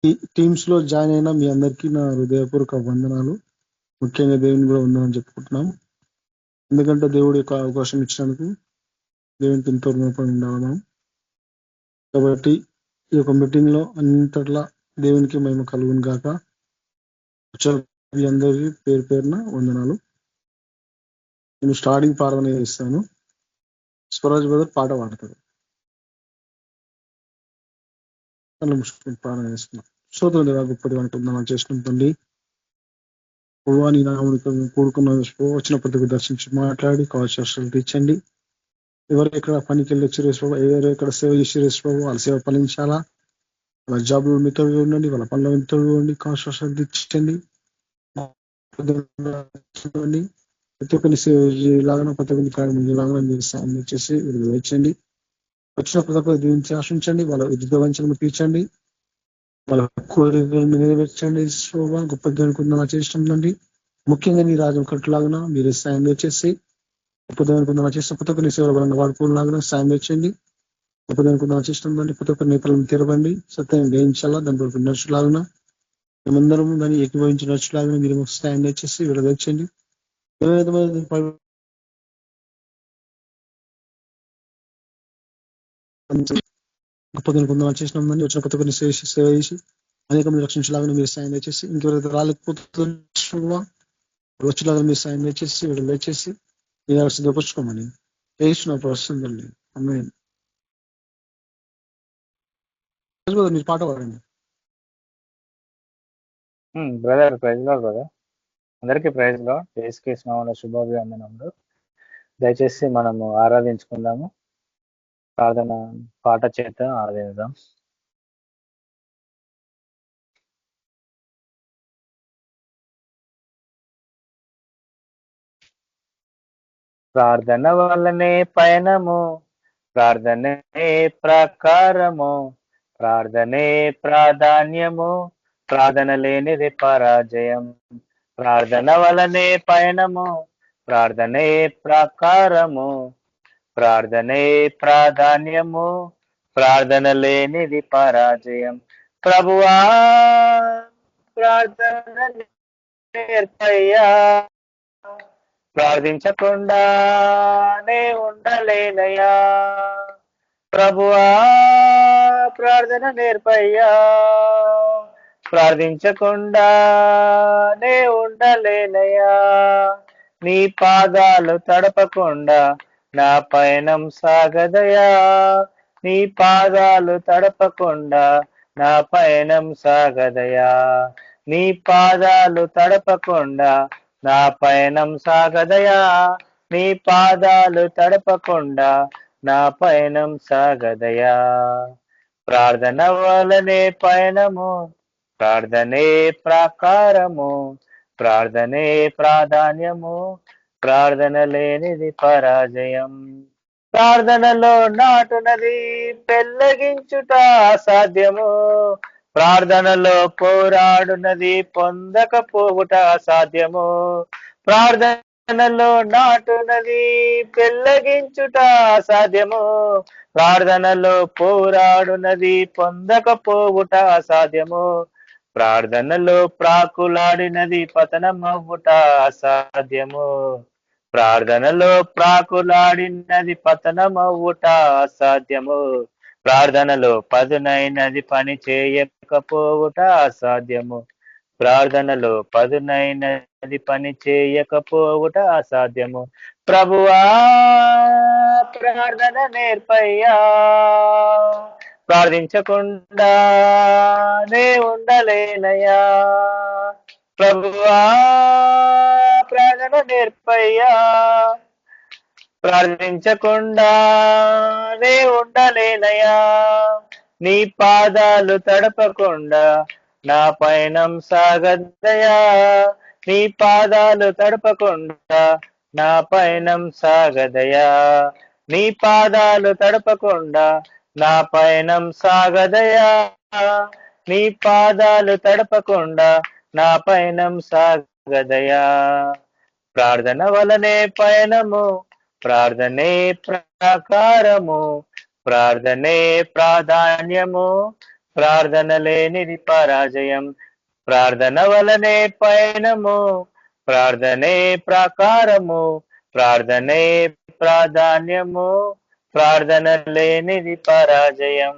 Teams లో join అయిన మీ అందరికీ నా హృదయపూర్వక వందనాలు. ముఖ్యంగా దేవుని కూడా ఉందని చెప్పుకుంటున్నాం. ఎందుకంటే దేవుడి యొక్క అవకాశం ఇచ్చినందుకు దేవునికి ఎంతో రుణపడి ఉండాలి మనం. కాబట్టి ఈ యొక్క మీటింగ్ లో అంతట్లా దేవునికి మేము కలుగును గాక. మీ అందరికీ పేరు పేరున వందనాలు. నేను స్టార్టింగ్ ప్రార్థన చేస్తాను. స్వరాజ్ బ్రదర్ పాట పాడతారు. ప్రార్థన చేస్తున్నాం. స్తోత్రం దేవా, గొప్పది అంటున్నాం చేసుకుంటుంది. నీ నామముతో కూడుకున్న వచ్చిన ప్రతికి దర్శించి మాట్లాడి కావాల్సిన తీర్చండి. ఎవరు ఎక్కడ పనికి వెళ్ళి వచ్చి ఎవరు ఎక్కడ సేవ చేసి రేసుకోవు వాళ్ళ సేవ ఫలించాలా. వాళ్ళ జాబ్లో మీతో ఉండండి, వాళ్ళ పనుల మీతో ఉండి కావాల్సిన తీర్చండి. ప్రతి ఒక్కరిని సేవ లాగా ప్రతి ఒక్కరి కార్యలాగా మీరు సాయం చేసి వేయించండి. వచ్చిన ప్రతి ఒక్కరు దీవించి ఆశించండి. వాళ్ళ విద్యుత్ తీర్చండి. వాళ్ళ కోరికలను నెరవేర్చండి. గొప్ప దేవునికి చేస్తుందండి. ముఖ్యంగా నీ రాజ్యం కట్టులాగా మీరు సాయం చేసి గొప్ప దేవునికి చేసిన ప్రతి ఒక్కరిని సేవలు వాడుకోలాగా సాయం చేయండి. గొప్ప దేవునికి చేస్తుందండి. ప్రతి ఒక్కరి నేతలను తెరవండి. సత్యం గ్రహించాలా, దాని వరకు నడుచులాగా మేమందరం దాన్ని ఏకీభవించి నడుచులాగా మీరు సాయం చేసి విడదచ్చండి. గొప్ప దేవునికి చేసినామని వచ్చిన కొత్త కొన్ని సేవ చేసి అనేక మంది రక్షించలాగా మీరు సాయం చేసి ఇంకెవరైతే రాలేకపోతున్నా వచ్చేలాగా మీరు సాయం చేసి వీళ్ళు చేసి మీరు సిద్ధపరచుకోమని చేసిన వస్తుందండి. మీరు పాట పాడండి బ్రదర్. ప్రైజ్ లో బ్రదర్, అందరికీ ప్రైజ్ లో యేసుక్రీస్తు శుభాభివందనములు. దయచేసి మనము ఆరాధించుకుందాము. ప్రార్థన పాట చేత ఆరాధిద్దాం. ప్రార్థన వల్లనే పయనము, ప్రార్థనే ప్రకారము, ప్రార్థనే ప్రాధాన్యము, ప్రార్థన లేనిది పరాజయం. ప్రార్థన వలనే పయనము, ప్రార్థనే ప్రకారము, ప్రార్థనే ప్రాధాన్యము, ప్రార్థన లేనిది పరాజయం. ప్రభువా ప్రార్థన నేర్పయ్యా, ప్రార్థించకుండానే ఉండలేనయ్యా. ప్రభువా ప్రార్థన నేర్పయ్యా, ప్రార్థించకుండానే ఉండలేనయ్యా. నీ పాదాలు తడపకుండా నా పయనం సాగదయా. నీ పాదాలు తడపకుండా నా పయనం సాగదయా. నీ పాదాలు తడపకుండా నా పయనం సాగదయా. నీ పాదాలు తడపకుండా నా పయనం సాగదయా. ప్రార్థన వలనే పయనము, ప్రార్థనే ప్రాకారము, ప్రార్థనే ప్రాధాన్యము, ప్రార్థన లేనిది పరాజయం. ప్రార్థనలో నాటునది పెళ్ళగించుట అసాధ్యము, ప్రార్థనలో పోరాడునది పొందకపోవుట అసాధ్యము. ప్రార్థనలో నాటునది పెళ్ళగించుట అసాధ్యము, ప్రార్థనలో పోరాడునది పొందకపోవుట అసాధ్యము. ప్రార్థనలో ప్రాకులాడినది పతనమవ్వుట అసాధ్యము, ప్రార్థనలో ప్రాకులాడినది పతనమవ్వుట అసాధ్యము. ప్రార్థనలో పదునైనది పని చేయకపోవుట అసాధ్యము, ప్రార్థనలో పదునైనది పని చేయకపోవుట అసాధ్యము. ప్రభువా ప్రార్థన నేర్పయ్యా, ప్రార్థించకుండానే ఉండలేనయ్యా. ప్రభువా ప్రార్థన నేర్పయ్యా, ప్రార్థించకుండానే ఉండలేనయ్యా. నీ పాదాలు తడపకుండా నా పయనం సాగదయా. నీ పాదాలు తడపకుండా నా పయనం సాగదయా. నీ పాదాలు తడపకుండా నా పయనం సాగదయా. నీ పాదాలు తడపకుండా నా పయనం సాగదయా. ప్రార్థన వలనే పయనము, ప్రార్థనే ప్రాకారము, ప్రార్థనే ప్రాధాన్యము, ప్రార్థన లేనిది పరాజయం. ప్రార్థన వలనే పయనము, ప్రార్థనే ప్రాకారము, ప్రార్థనే ప్రాధాన్యము, ప్రార్థన లేనిది పరాజయం.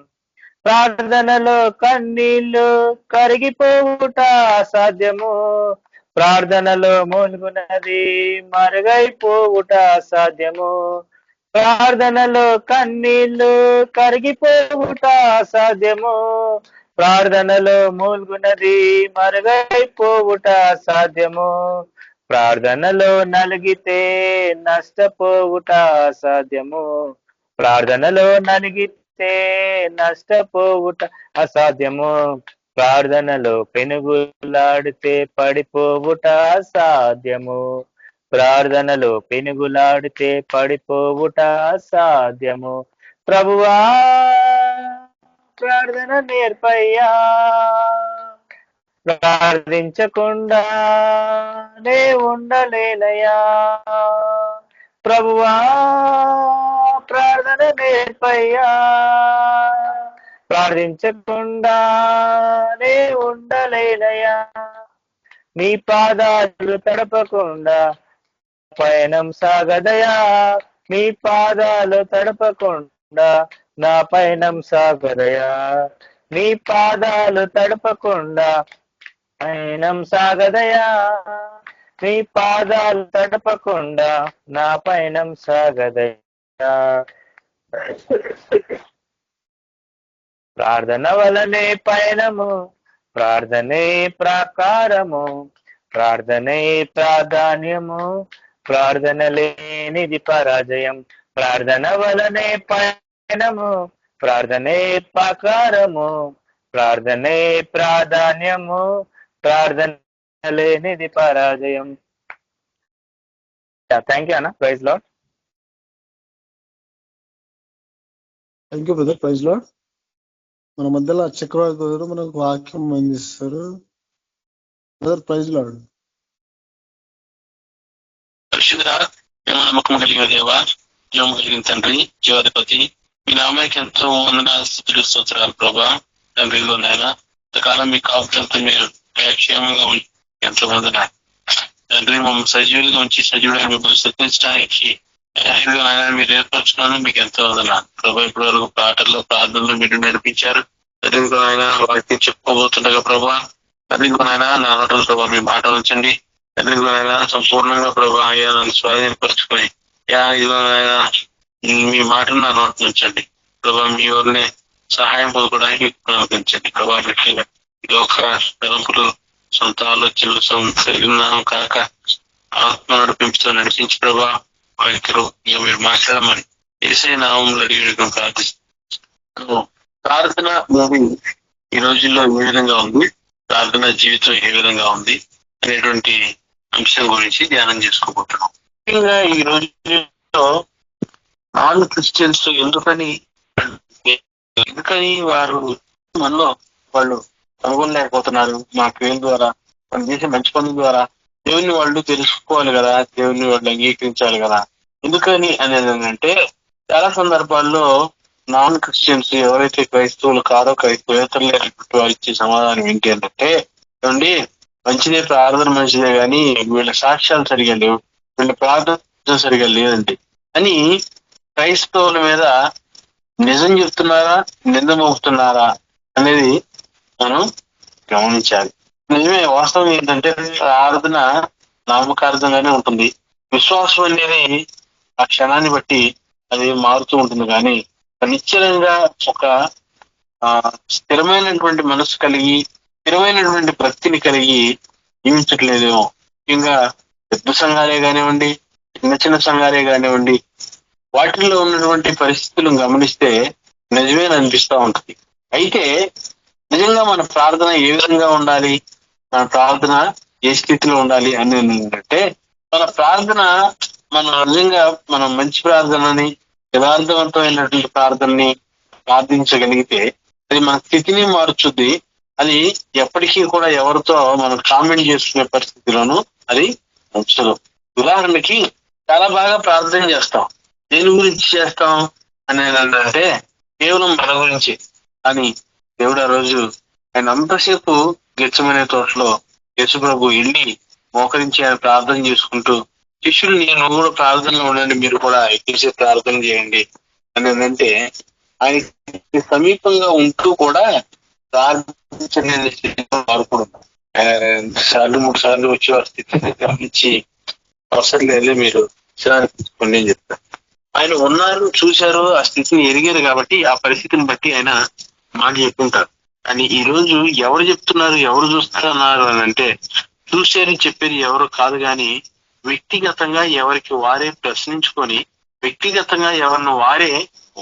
ప్రార్థనలో కన్నీళ్లు కరిగిపోవుట అసాధ్యము, ప్రార్థనలో మూలుగునది మరుగైపోవుట అసాధ్యము. ప్రార్థనలో కన్నీళ్లు కరిగిపోవుట అసాధ్యము, ప్రార్థనలో మూలుగునది మరుగైపోవుట అసాధ్యము. ప్రార్థనలో నలిగితే నష్టపోవుట అసాధ్యము, ప్రార్థనలో నలిగితే నష్టపోవుట అసాధ్యము. ప్రార్థనలో పెనుగులాడితే పడిపోవుట అసాధ్యము, ప్రార్థనలో పెనుగులాడితే పడిపోవుట అసాధ్యము. ప్రభువా ప్రార్థన నేర్పయ్యా, ప్రార్థించకుండా నే ఉండలేనయ్యా. ప్రభువా ప్రార్థన నేర్పయ్యా, ప్రార్థించకుండా నే ఉండలేనయ్యా. నీ పాదాలు తడపకుండా పయనం సాగదయా, నీ పాదాలు తడపకుండా నా పయనం సాగదయా. నీ పాదాలు తడపకుండా పయనం సాగదయా, నీ పాదాలు తడపకుండా నా పయనం సాగదయా. ప్రార్థన వలనే పయనము, ప్రార్థనే ప్రాకారము, ప్రార్థనే ప్రాధాన్యము, ప్రార్థన లేనిది పరాజయం. ప్రార్థన వలనే పయనము, ప్రార్థనే ప్రాకారము, ప్రార్థనే ప్రాధాన్యము, ప్రార్థన లేనిది పరాజయం. థ్యాంక్ యూ అన్న. Praise lord. Thank you brother. Praise lord. మన మధ్యలో చక్రవర్తి బ్రదర్ మనకు వాక్యం అందిస్తారు. Brother praise lord. పరిశుద్ధ నమ్మకం కలిగిన దేవ, జీవం కలిగిన తండ్రి, జీవాధిపతి, మీ నామానికి ఎంతో వందనాలు, స్తుతులు, స్తోత్రాలు ప్రభా. తండ్రిలో నాయన ఇంతకాలం మీ కాపులతో మీరు క్షేమంగా ఉంచి ఎంతో వందనాలు తండ్రి. మమ్మల్ని సజీవులుగా ఉంచి సజీవులుగా మిమ్మల్ని స్తుతించడానికి మీరు ఏర్పరచుకున్నాను, మీకు ఎంతో వందనాలు ప్రభా. ఇప్పటి వరకు పాటల్లో ప్రార్థనలు మీరు నడిపించారు. తండ్రిలో ఆయన వాటిని చెప్పుకోబోతుండగా ప్రభా, తండ్రిలో ఆయన నా నోటలు ప్రభావ మీ మాట ఉంచండి. తండ్రిలో ఆయన సంపూర్ణంగా ప్రభా నన్ను స్వాధీనపరుచుకొని ఇదిగోనైనా మీ మాటలు నా నోటి ఉంచండి ప్రభా. మీ వల్లనే సహాయం పొందుకోవడానికి అనుమతించండి ప్రభా. ఇది ఒక తలంపులు, సొంత ఆలోచనలు కాక ఆత్మ నడిపింపుతో నడిపించి ప్రభా వాక్యలో మీరు మాట్లాడమని ఏసై నామంలో అడిగి ప్రార్థిస్తున్నాను. ప్రార్థన ఈ రోజుల్లో ఏ విధంగా ఉంది, ప్రార్థన జీవితం ఏ విధంగా ఉంది అనేటువంటి అంశం గురించి ధ్యానం చేసుకోబోతున్నాం. ముఖ్యంగా ఈ రోజుల్లో నాన్ క్రిస్టియన్స్ ఎందుకని వారు మనలో వాళ్ళు కనుగొనలేకపోతున్నారు? మా క్రియల ద్వారా, మనం చేసే మంచి పనుల ద్వారా దేవుని వాళ్ళు తెలుసుకోవాలి కదా, దేవుని వాళ్ళు అంగీకరించాలి కదా. ఎందుకని అనేది ఏంటంటే, చాలా సందర్భాల్లో నాన్ క్రిస్టియన్స్ ఎవరైతే క్రైస్తవులు కాదో, క్రైస్తవేతరులు వారు ఇచ్చే సమాధానం ఏంటి అంటే, ఏమండి మంచిదే, ప్రార్థన మంచిదే, కానీ వీళ్ళ సాక్ష్యాలు సరిగా లేవు, వీళ్ళ ప్రార్థన సరిగా లేదండి అని క్రైస్తవుల మీద నిజం చెప్తున్నారా, నింద మోపుతున్నారా అనేది మనం గమనించాలి. నిజమే, వాస్తవం ఏంటంటే ప్రార్థన నామకార్థంగానే ఉంటుంది. విశ్వాసం అనేది ఆ క్షణాన్ని బట్టి అది మారుతూ ఉంటుంది, కానీ నిశ్చలంగా ఒక స్థిరమైనటువంటి మనసు కలిగి, స్థిరమైనటువంటి భక్తిని కలిగి జీవించట్లేదేమో. ముఖ్యంగా పెద్ద సంఘాలే కానివ్వండి, చిన్న చిన్న సంఘాలే కానివ్వండి, వాటిల్లో ఉన్నటువంటి పరిస్థితులను గమనిస్తే నిజమే అనిపిస్తూ ఉంటుంది. అయితే నిజంగా మన ప్రార్థన ఏ విధంగా ఉండాలి, మన ప్రార్థన ఏ స్థితిలో ఉండాలి అని ఏంటంటే, మన ప్రార్థన మనం నిజంగా మనం మంచి ప్రార్థనని, యథార్థవంతమైనటువంటి ప్రార్థనని ప్రార్థించగలిగితే అది మన స్థితిని మార్చుద్ది. అది ఎప్పటికీ కూడా ఎవరితో మనం కామెంట్ చేసుకునే పరిస్థితిలోనూ అది ఉంచదు. ఉదాహరణకి చాలా బాగా ప్రార్థన చేస్తాం. దేని గురించి చేస్తాం అనేది ఏంటంటే కేవలం మన గురించి, కానీ దేవుడు ఆ రోజు ఆయన అంతసేపు గెచ్చమనే తోటలో యేసు ప్రభు వెళ్ళి మోకరించి ఆయన ప్రార్థన చేసుకుంటూ శిష్యులు నేను కూడా ప్రార్థనలో ఉండండి, మీరు కూడా ఎక్కిసే ప్రార్థన చేయండి అని అంటే ఆయన సమీపంగా ఉంటూ కూడా ప్రార్థించలేని స్థితిలో మార్పుడు సార్లు 3 సార్లు వచ్చి వారి స్థితిని గమనించి అవసరం లేదే మీరు తీసుకోండి అని చెప్తారు. ఆయన ఉన్నారు, చూశారు, ఆ స్థితిని ఎరిగారు కాబట్టి ఆ పరిస్థితిని బట్టి ఆయన మాట చెప్పుకుంటారు. కానీ ఈ రోజు ఎవరు చెప్తున్నారు, ఎవరు చూస్తున్నారు అని అంటే చూసేది చెప్పేది ఎవరు కాదు, కానీ వ్యక్తిగతంగా ఎవరికి వారే ప్రశ్నించుకొని వ్యక్తిగతంగా ఎవరిని వారే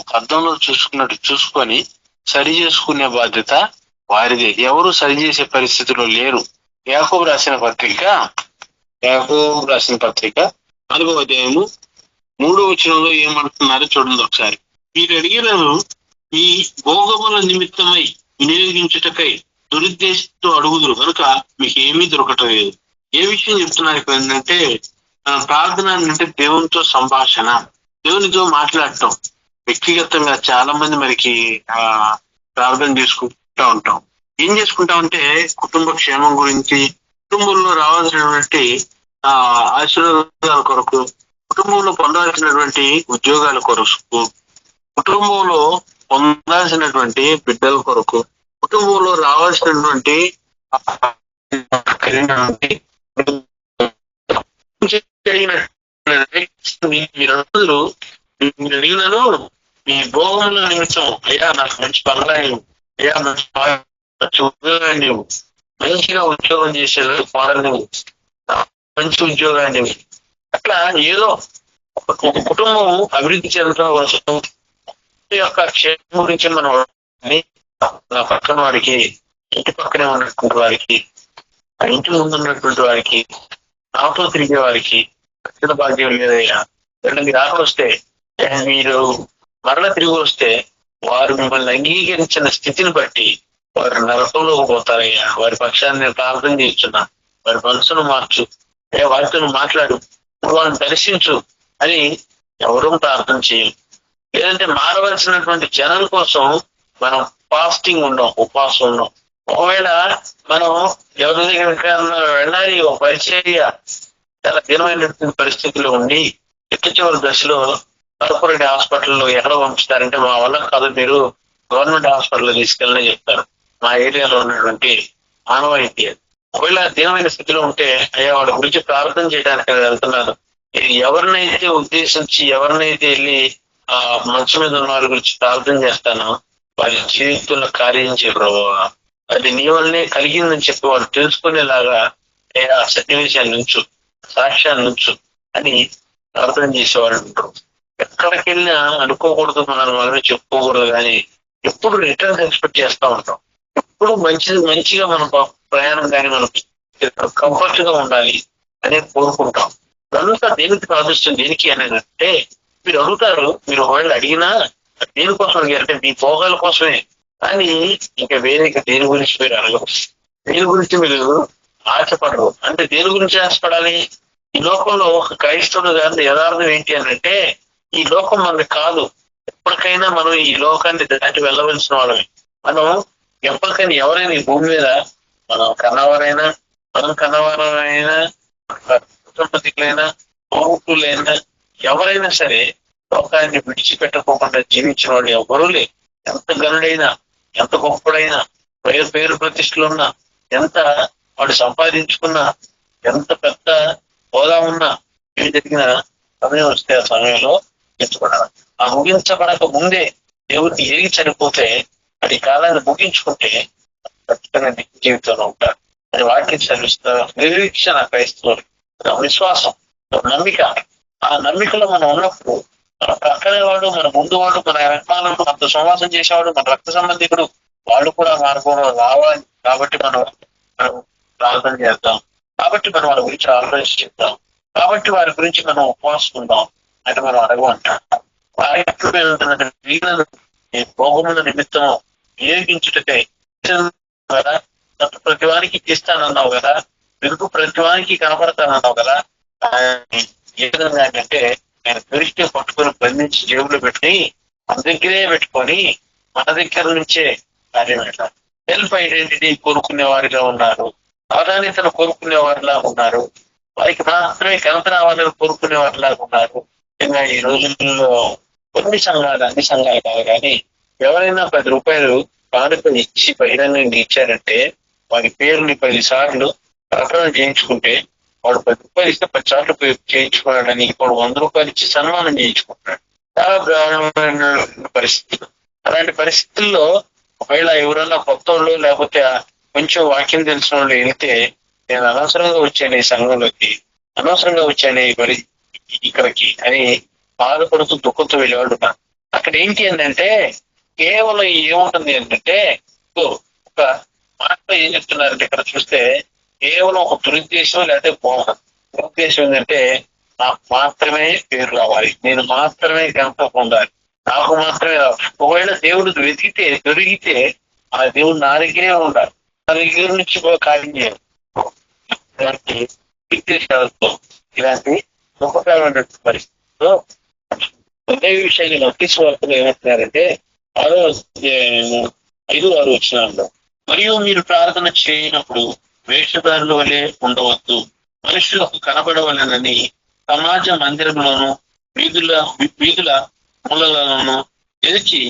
ఒక అర్థంలో చూసుకున్నట్టు చూసుకొని సరి చేసుకునే బాధ్యత వారిదే. ఎవరు సరి చేసే పరిస్థితిలో లేరు. యాకోబు రాసిన పత్రిక 4వ అధ్యాయము 3వ వచనంలో ఏమంటున్నారో చూడండి ఒకసారి. మీరు అడిగినను మీ భోగముల నిమిత్తమై వినియోగించుటకై దురుద్దేశంతో అడుగుదురు కనుక మీకు ఏమీ దొరకటం లేదు. ఏ విషయం చెప్తున్నారు ఇక్కడ ఏంటంటే ప్రార్థన అంటే దేవునితో సంభాషణ, దేవునితో మాట్లాడటం. వ్యక్తిగతంగా చాలా మంది మనకి ప్రార్థన చేసుకుంటూ ఉంటాం. ఏం చేసుకుంటామంటే కుటుంబ క్షేమం గురించి, కుటుంబంలో రావాల్సినటువంటి ఆశీర్వాదాల కొరకు, కుటుంబంలో పొందాల్సినటువంటి ఉద్యోగాల కొరకు, కుటుంబంలో పొందాల్సినటువంటి బిడ్డల కొరకు, కుటుంబంలో రావాల్సినటువంటి మీరందరూ మీరు అడిగినాను మీ భోగముల నిమిత్తం, అయ్యా నాకు మంచి బంగ్లా ఇవ్వు, అయ్యా మంచి ఉద్యోగాన్ని ఇవ్వు, మంచిగా ఉద్యోగం చేసేది ఫారెన్ ఇవ్వు, మంచి ఉద్యోగాన్ని ఇవ్వు. అట్లా ఏదో ఒక కుటుంబం అభివృద్ధి చెందడం కోసం యొక్క క్షేమం గురించి మనం నా పక్కన వారికి, ఇంటి పక్కనే ఉన్నటువంటి వారికి, ఆ ఇంటి ముందు ఉన్నటువంటి వారికి, నాతో తిరిగే వారికి రక్షణ భాగ్యం లేదయ్యా, మీరు వస్తే మీరు మరల తిరిగి వస్తే వారు మిమ్మల్ని అంగీకరించిన స్థితిని బట్టి వారు నరకంలోకి పోతారయ్యా, వారి పక్షాన్ని నేను ప్రార్థన చేస్తున్నా, వారి మనసును మార్చు, వారితో మాట్లాడు, వాళ్ళని దర్శించు అని ఎవరూ ప్రార్థన చేయం. లేదంటే మారవలసినటువంటి జనం కోసం మనం ఫాస్టింగ్ ఉండం, ఉపవాసం ఉండం. ఒకవేళ మనం ఎవరి దగ్గర వెళ్ళాలి, ఒక పరిచర్య చాలా దీనమైనటువంటి పరిస్థితుల్లో ఉండి చివరి దశలో కార్పొరేట్ హాస్పిటల్లో ఎక్కడ పంపిస్తారంటే మా వల్ల కాదు, మీరు గవర్నమెంట్ హాస్పిటల్లో తీసుకెళ్ళని చెప్తారు. మా ఏరియాలో ఉన్నటువంటి ఆనవాయితీ. ఒకవేళ దీనమైన స్థితిలో ఉంటే అయ్యా వాళ్ళ గురించి ప్రార్థన చేయడానికి వెళ్తున్నాను, ఎవరినైతే ఉద్దేశించి ఎవరినైతే వెళ్ళి ఆ మనసు మీద ఉన్న వారి గురించి ప్రార్థన చేస్తానో వారి జీవితంలో కార్యం చేయ ప్రభావ, అది నీ వల్లనే కలిగిందని చెప్పి వాళ్ళు తెలుసుకునేలాగా ఆ సన్నివేశాన్ని నుంచు, సాక్ష్యాన్ని నుంచు అని ప్రార్థన చేసేవాళ్ళు ఉంటారు. ఎక్కడికి వెళ్ళినా అనుకోకూడదు, మనల్ని చెప్పుకోకూడదు, కానీ ఎప్పుడు రిటర్న్స్ ఎక్స్పెక్ట్ చేస్తూ ఉంటాం. ఎప్పుడు మంచిగా మన ప్రయాణం కానీ మనం కంఫర్ట్ గా ఉండాలి అనేది కోరుకుంటాం. కనుక దేనికి ప్రార్థిస్తుంది, దేనికి అనేది అంటే మీరు అడుగుతారు, మీరు ఒకవేళ అడిగినా దేనికోసం అడిగారంటే మీ భోగాల కోసమే, కానీ ఇంకా వేరే దేని గురించి మీరు అడగరు, దేని గురించి మీరు ఆశపడరు. అంటే దేని గురించి ఆశపడాలి? ఈ లోకంలో ఒక క్రైస్తవుడు గారి యథార్థం ఏంటి అని అంటే ఈ లోకం మనది కాదు. ఎప్పటికైనా మనం ఈ లోకాన్ని దాటి వెళ్ళవలసిన వాళ్ళమే. మనం ఎప్పటికైనా ఎవరైనా ఈ భూమి మీద మనం కన్నవారైనా, మనం కన్నవారైనా, కుటుంబీకులైనా, పౌరులైనా ఎవరైనా సరే లోకాన్ని విడిచిపెట్టకోకుండా జీవించిన వాడు ఎవరూ లేదు. ఎంత గనుడైనా, ఎంత గొప్పడైనా, పేరు ప్రతిష్టలున్నా, ఎంత వాడు సంపాదించుకున్నా, ఎంత పెద్ద హోదా ఉన్నా, ఏమి జరిగిన సమయం వస్తే ఆ సమయంలో ముగించబడాలి. ఆ ముగించబడక ముందే దేవుడిని ఎరిగి చనిపోతే అది కాలాన్ని ముగించుకుంటే ఖచ్చితంగా జీవితంలో ఉంటారు. అది వాక్యం చదివిస్తారు. నిరీక్షణ క్రైస్తవులు, విశ్వాసం, నమ్మిక. ఆ నమ్మికలో మనం ఉన్నప్పుడు మన పక్కనే వాడు, మన ముందు వాడు, మన వెనకాలను మనతో సంవాసం చేసేవాడు, మన రక్త సంబంధికుడు, వాళ్ళు కూడా మార్గంలో రావాలి. కాబట్టి మనం ప్రార్థన చేద్దాం, కాబట్టి మనం వాళ్ళ గురించి ఆలోచిస్తాం, కాబట్టి వారి గురించి మనం ఉపవాసుకుందాం అంటే మనం అడగమంటాం. భోగముల నిమిత్తం వినియోగించుటకై కదా, ప్రతివానికి ఇస్తానన్నావు కదా, వెనుక ప్రతివానికి కనపడతానన్నావు కదా. ఏ విధంగా అంటే నేను దృష్టి పట్టుకొని బంధించి జేబులో పెట్టి మన దగ్గరే పెట్టుకొని మన దగ్గర నుంచే కార్యం ఎట్లా? సెల్ఫ్ ఐడెంటిటీ కోరుకునే వారిగా ఉన్నారు, ప్రాధాన్యతను కోరుకునే వారిలా ఉన్నారు, వారికి మాత్రమే ఘనత రావాలని కోరుకునే వారిలాగా ఉన్నారు. ఇంకా ఈ రోజుల్లో కొన్ని సంఘాలు, అన్ని సంఘాలు కాదు కానీ, ఎవరైనా 10 రూపాయలు కానుకలు ఇచ్చి బహిరంగంగా ఇచ్చారంటే వారి పేరుని 10 సార్లు ప్రకటన చేయించుకుంటే, వాడు 10 రూపాయలు ఇస్తే 10 సార్లు చేయించుకున్నాడని వాడు 100 రూపాయలు ఇచ్చి సన్మానం చేయించుకుంటున్నాడు. చాలా బ్రహ్మాండమైన పరిస్థితులు. అలాంటి పరిస్థితుల్లో ఒకవేళ ఎవరన్నా కొత్త వాళ్ళు లేకపోతే కొంచెం వాక్యం తెలిసిన వాళ్ళు వెళ్తే, నేను అనవసరంగా వచ్చాను ఈ సంఘంలోకి, అనవసరంగా వచ్చాను ఇక్కడికి అని బాధపడుతూ దుఃఖంతో వెళ్ళేవాళ్ళు ఉన్నారు. అక్కడ ఏంటి ఏంటంటే కేవలం ఏముంటుంది ఏంటంటే ఒక మాట ఏం చెప్తున్నారంటే ఇక్కడ చూస్తే కేవలం ఒక దురుద్దేశం లేకపోతే బాగుంటుంది. దురుద్దేశం ఏంటంటే నాకు మాత్రమే పేరు రావాలి, నేను మాత్రమే ఘనత పొందాలి, నాకు మాత్రమే రావాలి. ఒకవేళ దేవుడు దొరికితే ఆ దేవుడు నా దగ్గరే ఉండాలి, నా దగ్గర నుంచి కార్యం చేయాలి. ఇలాంటి విద్వేషాలతో, ఇలాంటి దుఃఖకరమైన పరిస్థితుల్లో అదే విషయాన్ని నోటీస్ వార్తలు ఏమంటున్నారంటే 5-6 వచనాల్లో, మరియు మీరు ప్రార్థన చేయనప్పుడు వేషధారుల వలె ఉండవద్దు, మనుషులకు కనబడవలెనని సమాజ మందిరంలోను వీధుల మూలలోను ఎదిచి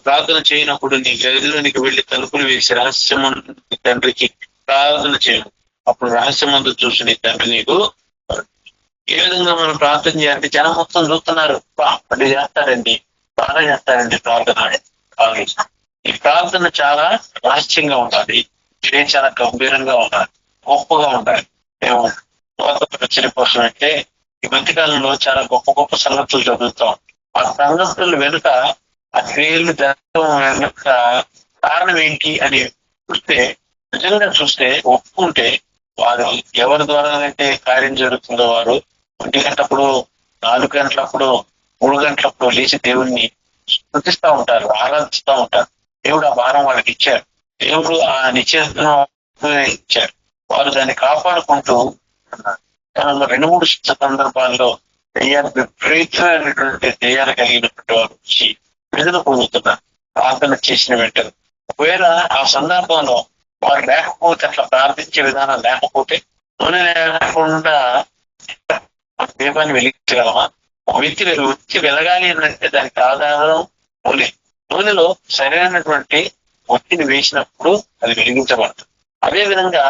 ప్రార్థన చేయనప్పుడు నీ గదిలోనికి వెళ్లి తలుపులు వేసి రహస్యమందు తండ్రికి ప్రార్థన చేయను, అప్పుడు రహస్యమందు చూసి నీ తండ్రి నీకు. ఏ విధంగా మనం ప్రార్థన చేయాలంటే జనం మొత్తం చూస్తున్నారు, అది చేస్తారండి, బాగా చేస్తారండి ప్రార్థన. ఈ ప్రార్థన చాలా రహస్యంగా ఉండాలి, ఇది చాలా గంభీరంగా ఉండాలి, గొప్పగా ఉండాలి. మేము రచన కోసం అంటే ఈ మధ్యకాలంలో చాలా గొప్ప గొప్ప సంగతులు చదువుతాం. ఆ సంగతులు వెనుక, ఆ క్రియలు జరగడం వెనుక కారణం ఏంటి అని చూస్తే, నిజంగా చూస్తే ఒప్పుకుంటే వారు ఎవరి ద్వారానైతే కార్యం జరుగుతుందో వారు 1 గంటప్పుడు, 4 గంటలప్పుడు, 3 గంటలప్పుడు లేచి దేవుణ్ణి స్తుతిస్తూ ఉంటారు, ఆరాధిస్తూ ఉంటారు. దేవుడు ఆ భారం వాళ్ళకి ఇచ్చారు, దేవుడు ఆ నిశ్చయం ఇచ్చారు. వారు దాన్ని కాపాడుకుంటూ ఉన్నారు. 2-3 సందర్భాల్లో విపరీతమైనటువంటి దెయ్యాలు కలిగినటువంటి వారు వచ్చి విడుదల పొందుతున్నారు ప్రార్థన చేసిన వెంటనే. ఒకవేళ ఆ సందర్భంలో వారు లేకపోతే, అట్లా ప్రార్థించే విధానం లేకపోతే, నూనె లేకుండా దీపాన్ని వెలిగించగలమా? వ్యక్తి వెలగాలి అంటే దానికి ఆధారం నూనె. నూనెలో సరైనటువంటి ఒత్తిడి వేసినప్పుడు అది వెలిగించబడుతుంది. అదే విధంగా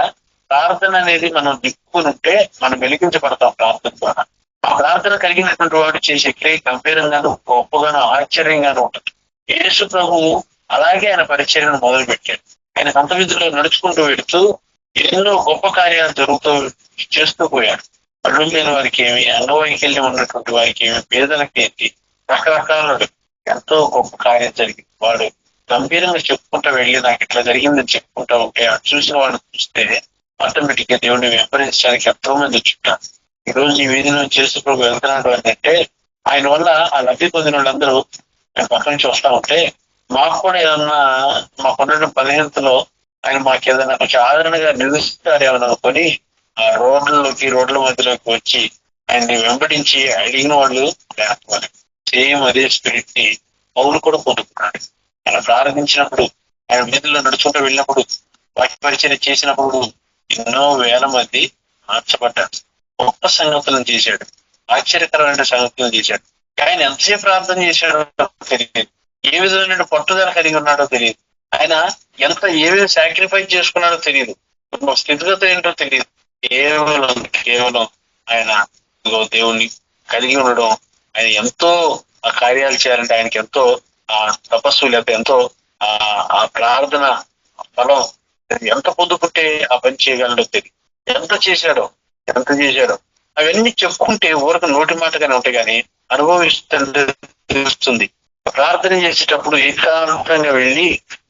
ప్రార్థన అనేది మనం దిక్కునుంటే మనం వెలిగించబడతాం ప్రార్థన ద్వారా. ఆ ప్రార్థన కలిగినటువంటి వాడు చేసే క్రియ గంభీరంగాను, గొప్పగాను, ఆశ్చర్యంగాను ఉంటుంది. యేసు ప్రభువు అలాగే ఆయన పరిచర్యను మొదలు పెట్టాడు. ఆయన సంత విధుల్లో నడుచుకుంటూ వెళుతూ ఎన్నో గొప్ప కార్యాలు చేస్తూ పోయాడు. అడ్డు లేని వారికి ఏమి, అంగవైకల్యం ఉన్నటువంటి వారికి ఏమి, పేదలకి ఏంటి, రకరకాల ఎంతో గొప్ప కార్యం జరిగింది. వాడు గంభీరంగా చెప్పుకుంటూ వెళ్ళి నాకు ఇట్లా జరిగిందని చెప్పుకుంటా ఉంటే, చూసిన వాడిని చూస్తే ఆటోమేటిక్ గా దేవుడిని వెంబడించడానికి ఎంతో మంది చుట్టారు. ఈ రోజు ఈ వీధిలో చేస్తూ వెళ్తున్నాడు అంటే ఆయన వల్ల ఆ లబ్ధి పొందిన వాళ్ళందరూ పక్క నుంచి వస్తా ఉంటే, మాకు కూడా ఏదన్నా మాకున్న బలహీనతలో ఆయన మాకు ఏదైనా కొంచెం ఆదరణగా నిలుస్తారేమని అనుకొని ఆ రోడ్ల మధ్యలోకి వచ్చి ఆయన్ని వెంబడించి అడిగిన వాళ్ళు లేకపోతే సేమ్ అదే స్పిరిట్ ని పౌలు కూడా పొందుకున్నాడు. ఆయన ప్రారంభించినప్పుడు, ఆయన వీధుల్లో నడుచుకుంటూ వెళ్ళినప్పుడు, వాక్య పరిచయం చేసినప్పుడు ఎన్నో వేల మంది మార్చబడ్డారు. గొప్ప సంగతులను చేశాడు, ఆశ్చర్యకరమైన సంగతులను చేశాడు. ఆయన ఎంతసేపు ప్రార్థన చేశాడో తెలియదు, ఏ విధమైన పట్టుదల కలిగి ఉన్నాడో తెలియదు, ఆయన ఏమేమి సాక్రిఫైస్ చేసుకున్నాడో తెలియదు, స్థితిగత ఏంటో తెలియదు. కేవలం ఆయన దేవుణ్ణి కలిగి ఉండడం, ఆయన ఎంతో ఆ కార్యాలు చేయాలంటే ఆయనకి ఎంతో ఆ తపస్సు లేకపోతే ఎంతో ఆ ప్రార్థన ఫలం ఎంత పొందుకుంటే ఆ పని చేయగలడో తెలియదు. ఎంత చేశాడో అవన్నీ చెప్పుకుంటే ఊరకు నోటి మాటగానే ఉంటాయి, కానీ అనుభవిస్తుంటే తెలుస్తుంది. ప్రార్థన చేసేటప్పుడు ఏకాంతంగా వెళ్ళి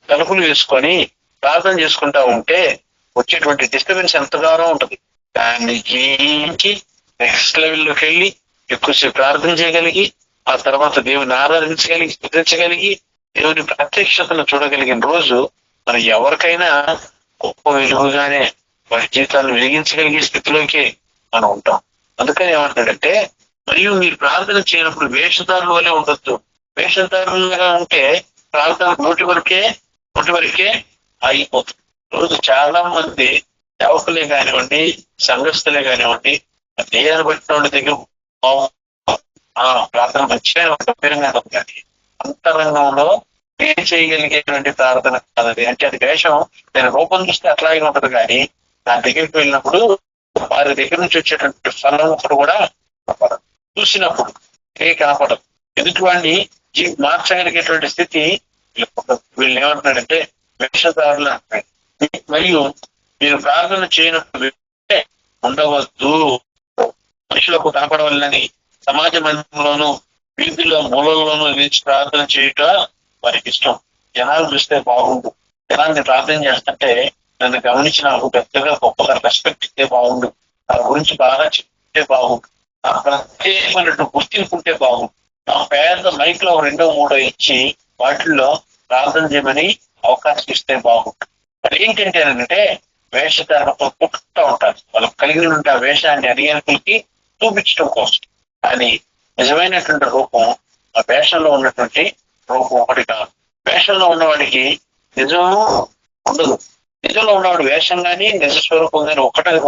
తలుపులు వేసుకొని ప్రార్థన చేసుకుంటా ఉంటే వచ్చేటువంటి డిస్టర్బెన్స్ ఎంతగానో ఉంటది. దాన్ని జయించి నెక్స్ట్ లెవెల్లోకి వెళ్ళి ఎక్కువసేపు ప్రార్థన చేయగలిగి, ఆ తర్వాత దేవుని ఆరాధించగలిగి, స్తుతించగలిగి, దేవుని ప్రత్యక్షతను చూడగలిగిన రోజు మనం ఎవరికైనా గొప్ప వెలుగుగానే వారి జీవితాలను వెలిగించగలిగే స్థితిలోకి మనం ఉంటాం. అందుకని ఏమంటాడంటే, మరియు మీరు ప్రార్థన చేయనప్పుడు వేషధారుల వల్లే ఉండొద్దు. వేషధారులుగా ఉంటే ప్రార్థన నోటి వరకే ఆగిపోతుంది. రోజు చాలా మంది సేవకులే కానివ్వండి, సంఘస్థులే కానివ్వండి, దేహాన్ని బట్టిన వాళ్ళ దగ్గర ప్రార్థన మంచిగా గంభీరంగా ఉంటుంది, కానీ అంతరంగంలో ఏం చేయగలిగేటువంటి ప్రార్థన కాదది. అంటే అది వేషం, నేను రూపం చూస్తే అట్లాగే ఉంటది, కానీ నా దగ్గరికి వెళ్ళినప్పుడు వారి దగ్గర నుంచి వచ్చేటువంటి ఫలం ఒకటి కూడా చూసినప్పుడు కనపడదు. ఎదుటి వాడిని మార్చగలిగేటువంటి స్థితి వీళ్ళు ఏమంటున్నాడంటే వేషధారులు అంటున్నాడు. మరియు మీరు ప్రార్థన చేయనప్పుడు ఉండవద్దు, మనుషులకు కనపడవల్లని సమాజ మందిరంలోనూ వీధుల్లో మూలల్లోనూ నిలిచి ప్రార్థన చేయుట వారికి ఇష్టం. జనాలు చూస్తే బాగుండు, జనాన్ని ప్రార్థన చేస్తుంటే నన్ను గమనించి నాకు పెద్దగా గొప్పగా రెస్పెక్ట్ ఇస్తే బాగుండు, నా గురించి బాగా చెప్తే బాగుండు, నా ప్రత్యేకమైనటువంటి గుర్తింపు ఉంటే బాగుండు, నా పేద మైక్ లో 2, 3 ఇచ్చి వాటిల్లో ప్రార్థన చేయమని అవకాశం ఇస్తే బాగుంటుంది. మరి ఏంటంటే వేషధారణతో పుట్టుతూ ఉంటారు. వాళ్ళకి కలిగి ఉంటే ఆ వేషాన్ని అడిగేకులకి చూపించడం కోసం. కానీ నిజమైనటువంటి రూపం ఆ వేషంలో ఉన్నటువంటి రూపం ఒకటి కాదు. వేషంలో ఉన్నవాడికి నిజం ఉండదు. నిజంలో ఉన్నవాడు వేషం కానీ నిజ స్వరూపం కానీ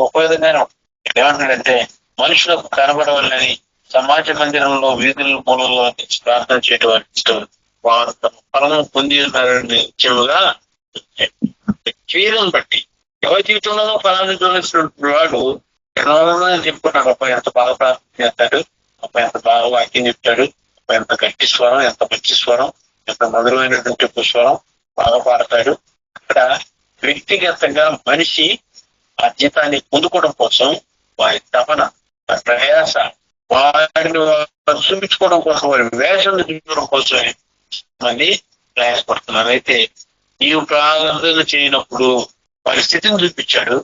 ఒక విధంగానే ఉంటుంది. ఏమంటాడంటే మనుషులకు కనబడవాలని సమాజ మందిరంలో వీధుల మూలంలో ప్రార్థన చేయడం వారికి ఇష్టం. వారు తమ ఫలం పొంది ఉన్నారని నిత్యముగా క్రియలను బట్టి ఎవరి జీవితంలో ఫలాన్ని చూసినటువంటి వాడు ఎన్నో చెప్పుకున్నాడు. అబ్బాయి ఎంత బాగా ప్రార్థన చేస్తాడు, అబ్బాయి ఎంత బాగా వాక్యం చెప్తాడు, అబ్బాయి ఎంత గట్టి స్వరం, ఎంత మంచి స్వరం, ఎంత మధురమైనటువంటి స్వరం, బాగా పాడతాడు. అక్కడ వ్యక్తిగతంగా మనిషి ఆ జీతాన్ని పొందుకోవడం కోసం వారి తపన, ప్రయాస, వారిని చూపించుకోవడం కోసం, వారి వేషం చూపించడం కోసమే మళ్ళీ ప్రయాసపడుతున్నారు. అయితే నీవు ప్రార్థన చేయనప్పుడు వారి స్థితిని చూపించాడు,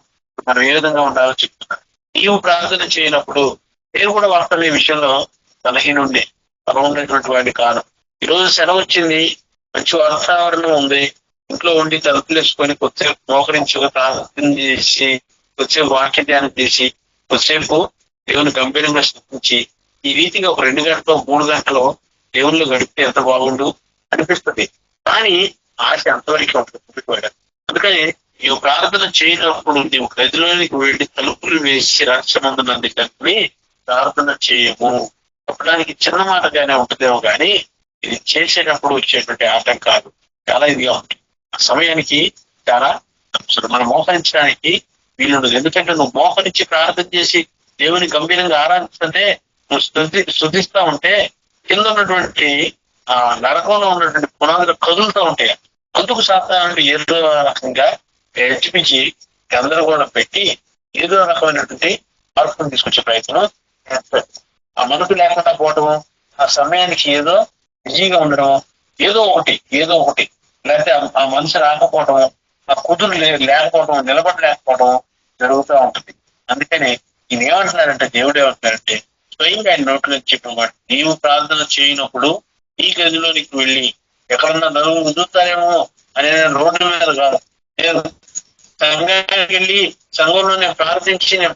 మనం ఏ విధంగా ఉండాలో చెప్తున్నాడు. నీవు ప్రార్థన చేయనప్పుడు నేను కూడా వాస్తవం ఈ విషయంలో బలహీనుండే, బలం ఉన్నటువంటి వాడిని కాను. ఈరోజు సెలవు వచ్చింది, మంచి వాతావరణం ఉంది, ఇంట్లో ఉండి తలుపులు వేసుకొని కొద్దిసేపు మోకరించి ప్రార్థన చేసి, కొద్దిసేపు వాక్య ధ్యానం చేసి, కొద్దిసేపు దేవుని గంభీరంగా స్థితించి ఈ రీతిగా ఒక 2 గంటలు 3 గంటలు దేవుళ్ళు గడిపితే ఎంత బాగుండు అనిపిస్తుంది. కానీ ఆశ అంతవరకు ఉంటుంది. అందుకని నీవు ప్రార్థన చేయనప్పుడు నీవు గదిలోనికి వెళ్ళి తలుపులు వేసి రాష్ట్రమందునంది కలిపి ప్రార్థన చేయము. చెప్పడానికి చిన్న మాటగానే ఉంటుందేమో కానీ ఇది చేసేటప్పుడు వచ్చేటువంటి ఆటంకాలు చాలా ఇదిగా ఉంటుంది. ఆ సమయానికి చాలా మనం మోహరించడానికి వీళ్ళు. ఎందుకంటే నువ్వు మోహరించి ప్రార్థన చేసి దేవుని గంభీరంగా ఆరాధిస్తుంటే, నువ్వు స్తుతిస్తా ఉంటే కింద ఉన్నటువంటి ఆ నరకంలో ఉన్నటువంటి పునాదులు కదులుతూ ఉంటాయి. అందుకు సాధారణ ఏదో రకంగా హెచ్చిపించి గందరగోళం పెట్టి ఏదో రకమైనటువంటి మార్పును తీసుకొచ్చే ప్రయత్నం చేస్తారు. ఆ మనసు లేకుండా పోవటము, ఆ సమయానికి ఏదో బిజీగా ఉండడం, ఏదో ఒకటి లేకపోతే ఆ మనసు రాకపోవటం, ఆ కుదురు లేకపోవటం, నిలబడలేకపోవడం జరుగుతూ ఉంటుంది. అందుకని ఈయన ఏమంటున్నారంటే, దేవుడు ఏమంటున్నారంటే, స్వయంగా ఆయన నోట్లో చెప్పమాట, నీవు ప్రార్థన చేయనప్పుడు ఈ గదిలోనికి వెళ్ళి ఎక్కడన్నా నలుగురు కుదురుతారేమో అనే రోడ్డు మీద కాదు, నేను సంఘానికి వెళ్ళి సంఘంలో నేను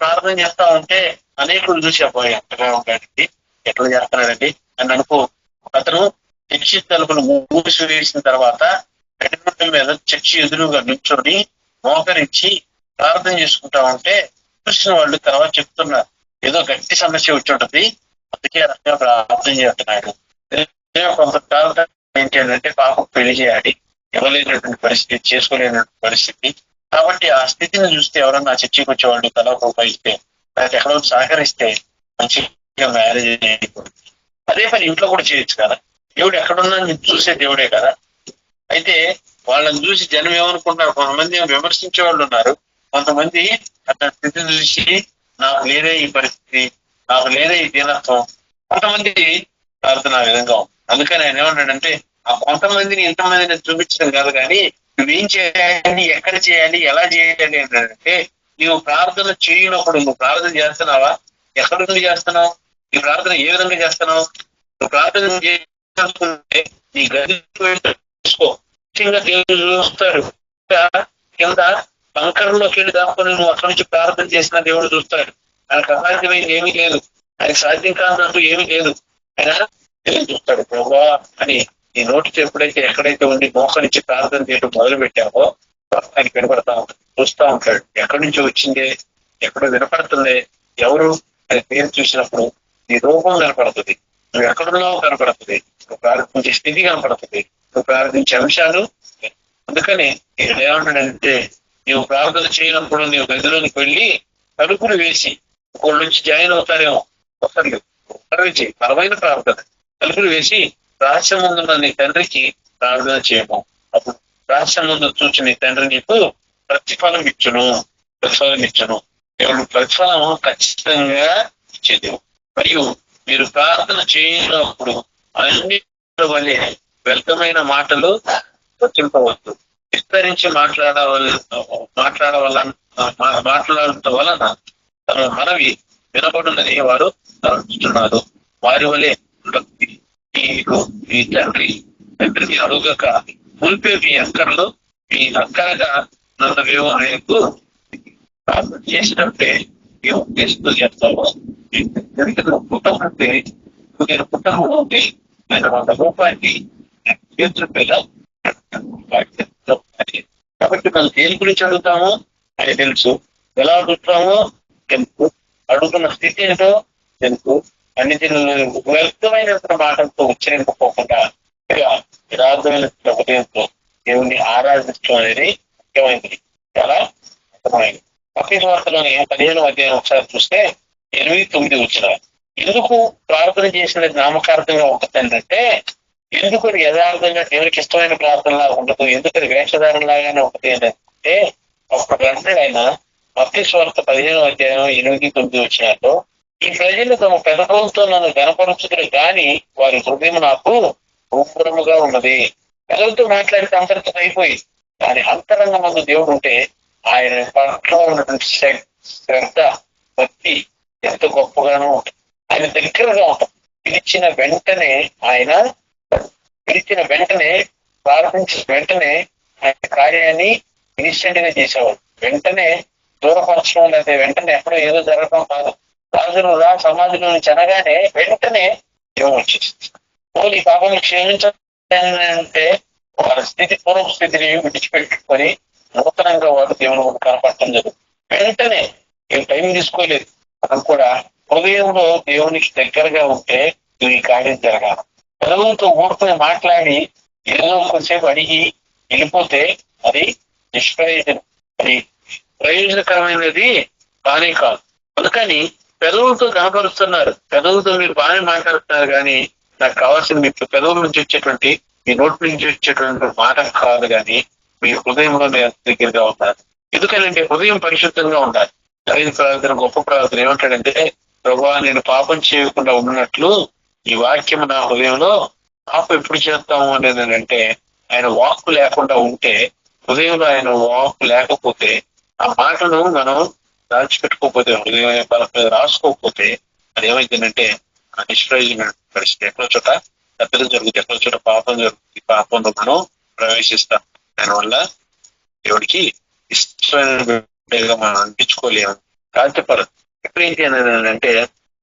ప్రార్థన చేస్తా ఉంటే అనేకులు చూసి అబ్బాయి ఎంతగా ఉంటాడండి, ఎట్లా చేస్తున్నాడండి అని అనుకో. అతను చర్చి తలుపులు మూసి వేసిన తర్వాత గడిగుడ్డ మీద చర్చి ఎదురుగా నిల్చొని మోకరించి ప్రార్థన చేసుకుంటా ఉంటే చూసిన వాళ్ళు తర్వాత చెప్తున్నారు, ఏదో గట్టి సమస్య వచ్చి ఉంటుంది, అందుకే రకంగా ప్రార్థన చేస్తున్నాడు. కొంతకాలం ఏంటి అంటే పాపం పెళ్లి చేయాలి, ఇవ్వలేనటువంటి పరిస్థితి, చేసుకోలేనటువంటి పరిస్థితి. కాబట్టి ఆ స్థితిని చూస్తే ఎవరన్నా చర్చకి వచ్చేవాళ్ళు తల ఉపయోగిస్తే, లేకపోతే ఎక్కడో సహకరిస్తే మంచిగా మ్యారేజ్ చేయకూడదు. అదే పని ఇంట్లో కూడా చేయొచ్చు కదా. దేవుడు ఎక్కడున్నా చూసే దేవుడే కదా. అయితే వాళ్ళని చూసి జనం ఏమనుకుంటున్నారు, కొంతమంది విమర్శించే వాళ్ళు ఉన్నారు, కొంతమంది అతని స్థితిని చూసి నాకు లేదే ఈ పరిస్థితి, నాకు లేదే ఈ దీనత్వం. కొంతమంది ప్రార్థన ఆ విధంగా ఉంది. అందుకని ఆయన ఏమంటాడంటే, ఆ కొంతమందిని ఎంతమందిని చూపించడం కాదు, కానీ నువ్వేం చేయాలి, ఎక్కడ చేయాలి, ఎలా చేయాలి అంటే, నువ్వు ప్రార్థన చేయనప్పుడు నువ్వు ప్రార్థన చేస్తున్నావా, ఎక్కడ నుండి చేస్తున్నావు, నీ ప్రార్థన ఏ విధంగా చేస్తున్నావు. నువ్వు ప్రార్థన చేసుకుంటే నీ గది చూసుకో, ముఖ్యంగా దేవుడు చూస్తాడు. కింద బంకరంలోకి వెళ్ళి దాచుకొని నువ్వు అక్కడి నుంచి ప్రార్థన చేసిన దేవుడు చూస్తాడు. ఆయనకు అసాధ్యమైంది ఏమీ లేదు, ఆయనకు సాధ్యం కాదంటూ ఏమీ లేదు. ఆయన చూస్తాడు. ప్రభువా అని ఈ నోటితో ఎప్పుడైతే ఎక్కడైతే ఉండి మోకరించి ప్రార్థన చేయడం మొదలు పెట్టావో ఆయనకి వినపడతా ఉంటాడు, చూస్తా ఉంటాడు. ఎక్కడి నుంచి వచ్చిందే, ఎక్కడో వినపడుతుంది, ఎవరు అని పేరు చూసినప్పుడు నీ రూపం కనపడుతుంది, నువ్వు ఎక్కడున్నావు కనపడుతుంది, నువ్వు ప్రార్థించే స్థితి కనపడుతుంది, నువ్వు ప్రార్థించే అంశాలు. అందుకని ఏమంటాడంటే, నువ్వు ప్రార్థన చేయనప్పుడు నీవు గదిలోనికి వెళ్ళి తలుపులు వేసి ఒకళ్ళ నుంచి జాయిన్ అవుతారేమో, ఒకరికి బలమైన ప్రార్థన, తలుపులు వేసి రహస్యం ముందున్న నీ తండ్రికి ప్రార్థన చేయము, అప్పుడు రహస్యం ముందు చూసి నీ తండ్రి నీకు ప్రతిఫలం ఇచ్చును. దేవుడు ప్రతిఫలం ఖచ్చితంగా ఇచ్చేది. మరియు మీరు ప్రార్థన చేయనప్పుడు అన్ని వల్లే వ్యర్థమైన మాటలు చింపవద్దు. విస్తరించి మాట్లాడటం వలన తమ మనవి వినబడునని వారు తలంచుతున్నారు. వారి వలె మీకు మీ తండ్రికి అడుగక మునిపే మీ అక్కర్లు మీ అక్కరగా నన్ను ఆయనకు ప్రార్థన చేసినట్టే మేము చేస్తూ చేస్తాము. పుట్టం ఉంటే నేను పుట్టం ఉంటే ఆయన 100 రూపాయలకి చేతుల పిల్ల. కాబట్టి మనం దేని గురించి అడుగుతామో అది తెలుసు, ఎలా అడుగుతామో తెలుసు, అడుగుతున్న స్థితి ఏంటో తెలుసు. అన్ని వ్యర్థమైన మాటలతో ఉచ్చరింపకోకుండా యథార్థమైన హృదయంతో దేవుణ్ణి ఆరాధించడం అనేది ముఖ్యమైనది, చాలా ముఖ్యమైనది. మత్తయి వార్తలోని 15వ అధ్యాయం ఒకసారి చూస్తే 8-9 వచ్చిన ఎందుకు ప్రార్థన చేసినది నామకార్థంగా ఒకటంటే, ఎందుకు యథార్థంగా దేవునికి ఇష్టమైన ప్రార్థనలా ఉండదు, ఎందుకని వేషధారంలాగానే ఒకటి అంటే అప్పుడు అంటే ఆయన మత్తయి వార్త 15వ అధ్యాయం 8-9 వచ్చినట్టు, ఈ ప్రజలు తమ పెదవులతో నన్ను గనపరుచుదురు కానీ వారి హృదయం నాకు ఉగ్రముగా ఉన్నది. పెదవులతో మాట్లాడితే అంతర్గతం అయిపోయి దాని అంతరంగ ముందు దేవుడు ఉంటే ఆయన పట్ల ఉన్నటువంటి శ్రద్ధ, భక్తి ఎంత గొప్పగానో ఉంటుంది. ఆయన దగ్గరగా ఉంటాం. పిలిచిన వెంటనే ప్రారంభించిన వెంటనే ఆయన కార్యాన్ని ఇన్స్టెంట్ గా చేసేవాడు. వెంటనే దూరపరచడం లేదా వెంటనే ఎప్పుడో ఏదో జరగడం కాదు. రాజులు సమాజంలో నుంచి అనగానే వెంటనే దేవుడు వచ్చేసింది. ఈ పాపం క్షమించాలంటే వాళ్ళ పూర్వ స్థితిని విడిచిపెట్టుకొని నూతనంగా వాడు దేవుని కనపడటం జరుగుతుంది. వెంటనే ఏం టైం తీసుకోలేదు. మనం కూడా హృదయంలో దేవునికి దగ్గరగా ఉంటే ఈ కార్యం జరగాలి. పెదవులతో ఊరుకుని మాట్లాడి ఏదో కొంచెంసేపు అడిగి వెళ్ళిపోతే అది నిష్ప్రయోజనం, అది ప్రయోజనకరమైనది కానే కాదు. అందుకని పెదవులతో కనపరుస్తున్నారు, పెదవులతో మీరు బాగానే మాట్లాడుతున్నారు కానీ నాకు కావాల్సింది మీ పెదవుల నుంచి వచ్చేటువంటి, మీ నోటి నుంచి వచ్చేటువంటి మాట కాదు కానీ మీ హృదయంలో దగ్గరగా ఉండాలి. ఎందుకంటే హృదయం పరిశుద్ధంగా ఉండాలి. దైవ ప్రార్థన, గొప్ప ప్రార్థన ఏమంటాడంటే, ప్రభువా నేను పాపం చేయకుండా ఉన్నట్లు ఈ వాక్యం నా హృదయంలో, పాపం ఎప్పుడు చేస్తాము అనేది అంటే ఆయన వాక్కు లేకుండా ఉంటే, హృదయంలో ఆయన వాక్కు లేకపోతే, ఆ మాటను మనం దాచిపెట్టుకోకపోతే, హృదయం రాసుకోకపోతే అది ఏమైందంటే ఆ నిష్ప్రయోజన పరిస్థితి. ఎక్కడో చోట తప్పిదం జరుగుతుంది, ఎక్కడో చోట పాపం జరుగుతుంది. పాపంలో మనం ప్రవేశిస్తాం. దానివల్ల దేవుడికి ఇష్టమైన మనం అనిపించుకోలేము, కాల్చపడదు. ఎప్పుడేంటి అనేది అంటే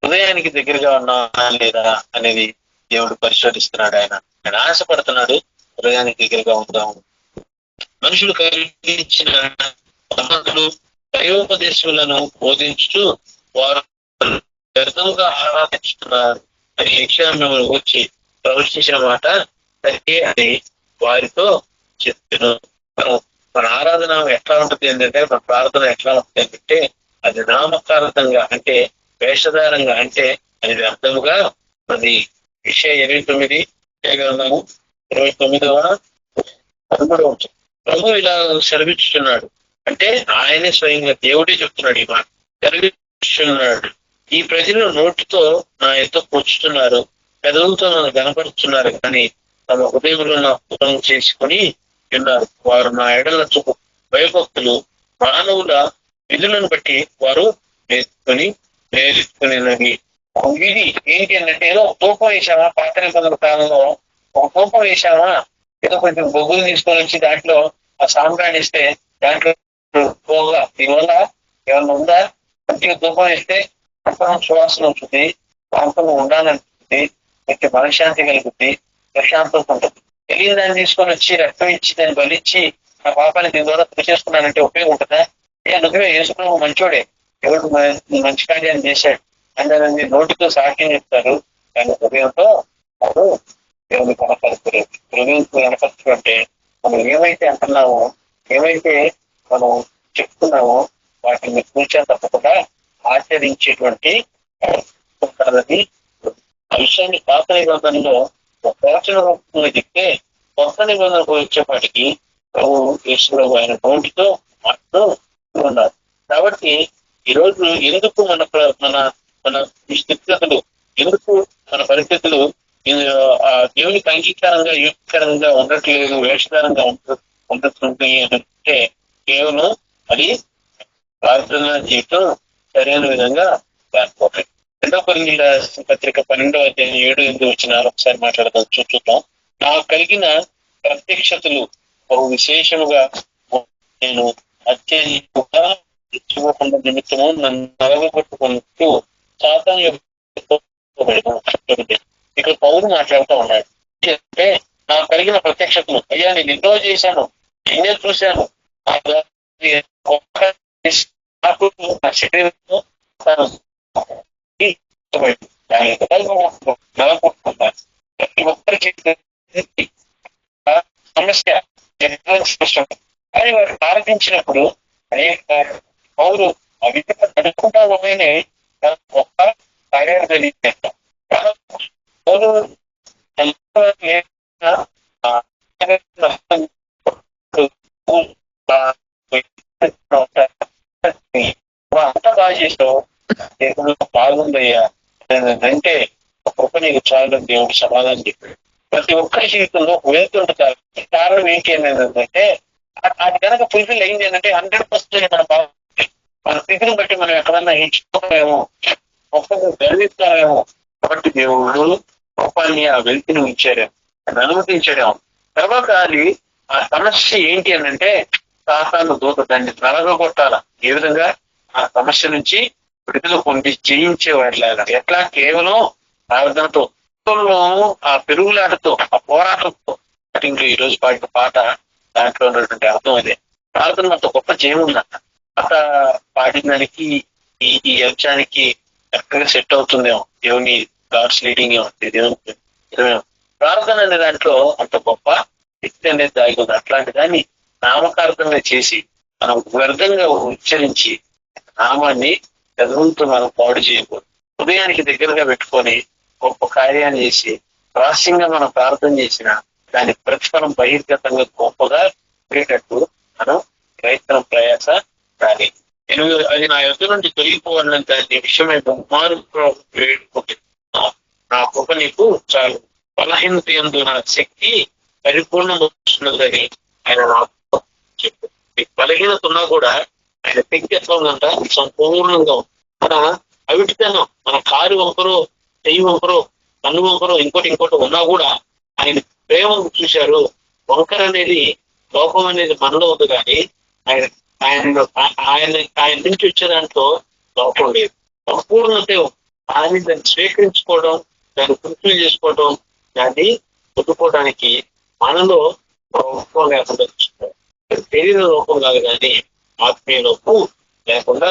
హృదయానికి దగ్గరగా ఉన్నా లేదా అనేది దేవుడు పరిశోధిస్తున్నాడు. ఆయన ఆశపడుతున్నాడు హృదయానికి దగ్గరగా ఉందాము. మనుషులు కలిగించిన దైవోపదేశములను బోధించుతూ వారు వ్యర్థంగా ఆరాధించుతున్నారు అని యెషయా మిమ్మల్ని వచ్చి ప్రవచించిన మాట సరే అని వారితో చెప్తున్నాను. మన ఆరాధన ఎట్లా ఉంటుంది ఏంటంటే, మన ప్రార్థన ఎట్లా ఉంటుంది అంటే, అది నామకార్థంగా అంటే వేషధారంగా అంటే అది వ్యర్థముగా అది. యెషయా 29 గ్రంథము 29వ ప్రభు ఇలా సెలవిస్తున్నాడు. అంటే ఆయనే స్వయంగా దేవుడే చెప్తున్నాడు ఈ మాట. సెలవిస్తున్నాడు, ఈ ప్రజలు నోటితో నా ఎంతో కూర్చుతున్నారు, పెదవులతో నన్ను కనపరుస్తున్నారు కానీ తమ హృదయంలో నా దూరం చేసుకుని ఉన్నారు. వారు నా ఎడల చూపు భయభక్తులు, మానవుల విధులను బట్టి వారు నేర్చుకునేవి. ఇది ఏంటి అంటే, ఏదో తూపం వేసామా, పాత నిబంధనల కాలంలో ఒక తూపం వేసామా, ఏదో కొంచెం బొగ్గులు తీసుకొని వచ్చి దాంట్లో ఆ సాంబ్రాన్ని ఇస్తే దాంట్లో పోగా దీనివల్ల ఏమన్నా ఉందా? మంచిగా తూపం వేస్తే సువాసన ఉంటుంది, ప్రాంతంలో ఉండాలనిపిస్తుంది, మంచి మనశ్శాంతి కలుగుతుంది, ప్రశాంతత ఉంటుంది. తెలియని దాన్ని తీసుకొని వచ్చి రక్తం ఇచ్చి దాన్ని బలిచ్చి నా పాపాన్ని దీని ద్వారా చేసుకున్నానంటే ఉపయోగం ఉంటుందా? నువ్వే యేసుప్రభు మంచోడే, ఎవరు మంచి కార్యాన్ని చేశాడు అంటే నోటితో సాక్ష్యం చెప్తారు, కానీ హృదయంతో వారు దేవుని కనపరుస్తారు. హృదయంతో కనపరచడం అంటే మనం ఏమైతే అంటున్నామో, ఏమైతే మనం చెప్తున్నామో వాటిని కూర్చొని తప్పకుండా ఆచరించేటువంటి ఆ విషయాన్ని పాత నిబంధనలో ప్రవచన రూపంలో చెప్తే కొత్త నిబంధనకు వచ్చేపాటికి ప్రభు యేసుప్రభు ఆయన నోటితో మాటలు ఉన్నారు. కాబట్టి ఈరోజు ఎందుకు మన మన మన స్థితిగతులు, ఎందుకు మన పరిస్థితులు దేవునికి అంగీకారంగా యుక్తికరంగా ఉండట్లేదు, వేషధారంగా ఉంటున్నాయి అంటే కేవలం అది ప్రార్థన జీవితం సరైన విధంగా లేకపోతాయి. 2 కొరింథీయుల పత్రిక 12వ అధ్యాయం 7-8 వచనాలు ఒకసారి మాట్లాడదాం, చూద్దాం. నాకు కలిగిన ప్రత్యక్షతలు బహు విశేషముగా నేను అత్యధికంగా ఇచ్చిపోకుండా నిమిత్తము నన్ను నలగొట్టుకుంటూ సాతాను ఇక్కడ పౌరు మాట్లాడుతూ ఉన్నాడు. అంటే నాకు కలిగిన ప్రత్యక్షతలు, అయ్యా నేను ఎన్నో చేశాను, ఎన్నో చూశాను, నాకు నా శరీరంలో ప్రతి ఒక్కరికి సమస్య కానీ వారు ప్రారంభించినప్పుడు అనేక పౌరు ఆ విధంగా నడుపుకుంటానే గొప్ప కార్యాలు జరిగిస్తారు. పౌరు అంతా బాగా చేసావు, బాగుందయ్యా అంటే గొప్ప నీకు చాలా దేవుడు సమాధానం చెప్పాడు. ప్రతి ఒక్కరి జీవితంలో వెళ్తుంటారు. కారణం ఏంటి ఏంటంటే అది కనుక ఫుల్ఫిల్ అయింది ఏంటంటే 100% మన స్థితిని బట్టి మనం ఎక్కడన్నా ఎంచుకోలేమో, గొప్పగా గర్విస్తామేమో. కాబట్టి దేవుడు గొప్పని ఆ వెలితిని ఇచ్చాడేమో, అనుమతించాడేమో. తర్వాత అది ఆ సమస్య ఏంటి అనంటే సాతాను దూత దాన్ని నలగొట్టాల. ఏ విధంగా ఆ సమస్య నుంచి విడుదల పొంది జయించేవాడిలాగా, ఎట్లా కేవలం ప్రార్థనతో, ఆ పెరుగులాటతో, ఆ పోరాటంతో. ఇంకా ఈ రోజు పాడిన పాట దాంట్లో ఉన్నటువంటి అర్థం అదే. ప్రార్థన అంత గొప్ప జయం ఉందన్న పాట పాడిన దానికి ఈ అంశానికి చక్కగా సెట్ అవుతుందేమో. దేవుని గాడ్స్ లీడింగ్ దేవుని ప్రార్థన అనే దాంట్లో అంత గొప్ప శక్తి అనేది దాగి ఉంది. అట్లాంటి దాన్ని నామకార్థంగా చేసి మనం వ్యర్థంగా ఉచ్చరించి నామాన్ని చదువుతూ మనం పాడు చేయకూడదు. హృదయానికి దగ్గరగా పెట్టుకొని గొప్ప కార్యాన్ని చేసి రహస్యంగా మనం ప్రార్థన చేసిన దాని ప్రతిఫలం బహిర్గతంగా గొప్పగా ఉండేటట్టు మనం ప్రయత్నం ప్రయాస కానీ అది నా యొద్ద నుండి తొలగిపోవాలని దాని విషయమై బహుమాను నా కృప నీకు చాలు, బలహీనత యందు నా శక్తి పరిపూర్ణమవుతున్నదని ఆయన నాకు చెప్పు. బలహీనత ఉన్నా కూడా ఆయన శక్తి ఎట్లా ఉందంట, సంపూర్ణంగా మన అవిటితనం, మన కారు వంకరో, చెయ్యి వంకరో, కన్ను వంకరో, ఇంకోటి ఉన్నా కూడా ఆయన ప్రేమ చూశారు. వంకర అనేది లోపం అనేది మనలో ఉంది, కానీ ఆయన నుంచి వచ్చే దాంట్లో లోపం లేదు. సంపూర్ణత ఆయన దాన్ని స్వీకరించుకోవడం, దాన్ని పూర్తి చేసుకోవడం, దాన్ని పొందుకోవడానికి మనలో లోపం లేకుండా చూసుకోవాలి. శరీర లోపం కాదు, కానీ ఆత్మీయ లోపం లేకుండా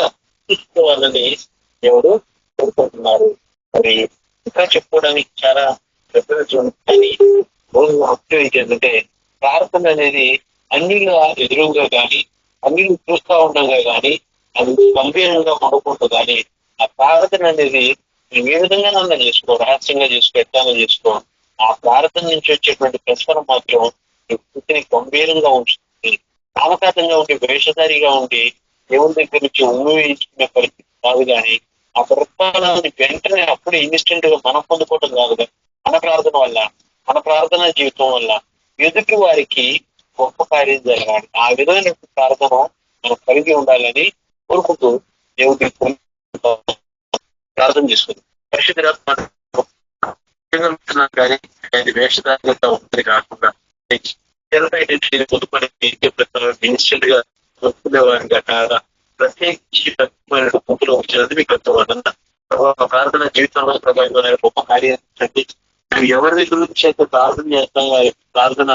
చూసుకోవాలని దేవుడు కోరుకుంటున్నారు. మరి ఇంకా చెప్పుకోవడానికి చాలా పెద్దగా కానీ రోజు ముఖ్యం ఏంటంటే ప్రార్థన అనేది అన్నిలో ఎదురుగా కానీ, అన్ని చూస్తూ ఉండగా కానీ, అది గంభీరంగా పడుకుంటూ కానీ, ఆ ప్రార్థన అనేది మేము ఏ విధంగా నన్ను చేసుకో, రహస్యంగా చేసుకో, ఎట్లా చేసుకో, ఆ ప్రార్థన నుంచి వచ్చేటువంటి ప్రశ్న మాత్రం స్థితిని గంభీరంగా ఉంచుతుంది. నామకాతంగా ఉండి, వేషధారిగా ఉండి, దేవుని దగ్గర నుంచి ఉపయోగించుకునే పరిస్థితి కాదు. కానీ ఆ ప్రతిఫలాన్ని వెంటనే అప్పుడే ఇన్స్టెంట్ గా మనం పొందుకోవడం కాదు. మన ప్రార్థన వల్ల, మన ప్రార్థన జీవితం వల్ల ఎదుటి వారికి గొప్ప కార్యం జరగాలి. ఆ విధమైన ప్రార్థన మనం కలిగి ఉండాలని కోరుకుంటూ దేవుడి ప్రార్థన చేసుకుంది. పరిశుద్ధ కానీ అది వేషధారంగా ఉంటుంది కాకుండా పొందుకొని ఇన్స్టెంట్ గా పొందుకునేవారిగా కాదా ప్రత్యేకించి చదివి ప్రార్థన జీవితంలో ప్రభావితమైన గొప్ప కార్యాన్ని మేము ఎవరి గురించి అయితే ప్రార్థన చేస్తాం వారి ప్రార్థన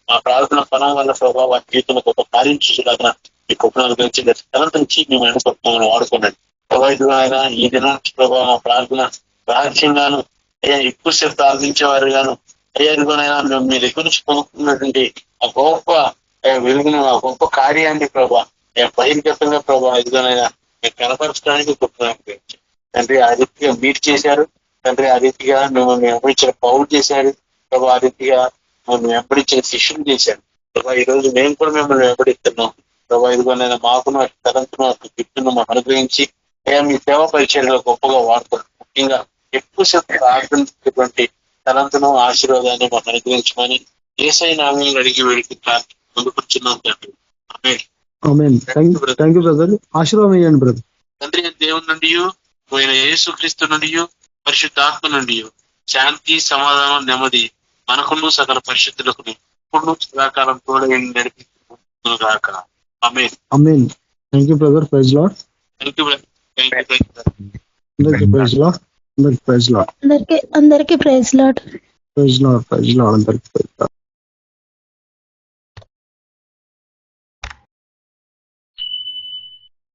ఆ ప్రార్థన ఫలం వల్ల ప్రభావ వారి జీవితంలో గొప్ప కార్యం చూసేలాగా మీ కుటుంబాల గురించి తనంతరించి మేము అనుకుంటున్నామని వాడుకోండి ప్రభావ ఇది ఆయన ఈ దినం ప్రభావ మా ప్రార్థన రహస్యంగాను అయ్యా ఎక్కువసేపు ప్రార్థించేవారు గాను అయ్యా ఇదిగోనైనా మేము మీ దగ్గర నుంచి పొందుతున్నటువంటి ఆ గొప్ప వెలుగును ఆ గొప్ప కార్యాన్ని ప్రభావ బహిర్గతంగా ప్రభావ ఇదిగోనైనా మేము కనపరచడానికి కుటుంబాన్ని తండ్రి ఆ రీతిగా మీట్ చేశారు తండ్రి ఆ రీతిగా మిమ్మల్ని వెంబడించిన పౌరు చేశారు ప్రభావ ఆ రీతిగా మిమ్మల్ని వెంబడించిన శిష్యులు చేశారు ప్రభావ ఈ రోజు మేము కూడా మిమ్మల్ని వెంబడిస్తున్నాం ప్రభావ ఇదిగోనైనా మాకును అటు తలంతును అటు గిఫ్ట్ను మాకు అనుగ్రహించి అయ్యా మీ సేవ పరిచర్యలో గొప్పగా వాడుతున్నాం ముఖ్యంగా ఎక్కువసేపు ప్రార్థించేటువంటి తలంతును ఆశీర్వాదాన్ని మాకు అనుగ్రహించమని యేసయ్య నామములో అడిగి వేడుకుంటా పొందుకుంటున్నాం తండ్రి ఆమేన్. Thank you brother. ఆశీర్వాదం ఇవ్వండి బ్రదర్. తండ్రి దేవుని నుండి పోయిన యేసుక్రీస్తు నుండి పరిశుద్ధాత్మ నుండి శాంతి సమాధానం నెమ్మది మనకును సకల పరిశుద్ధులకు ఇప్పుడు సదాకాలం తోడై నడిపిగాక. Amen. Amen. Thank you brother. Praise Lord. Thank you. అందరికీ ప్రైజ్ లార్డ్. అందరికీ ప్రైజ్ లార్డ్. అందరికీ ప్రైజ్ లార్డ్. Praise Lord. అందరికీ ప్రైజ్ లార్డ్.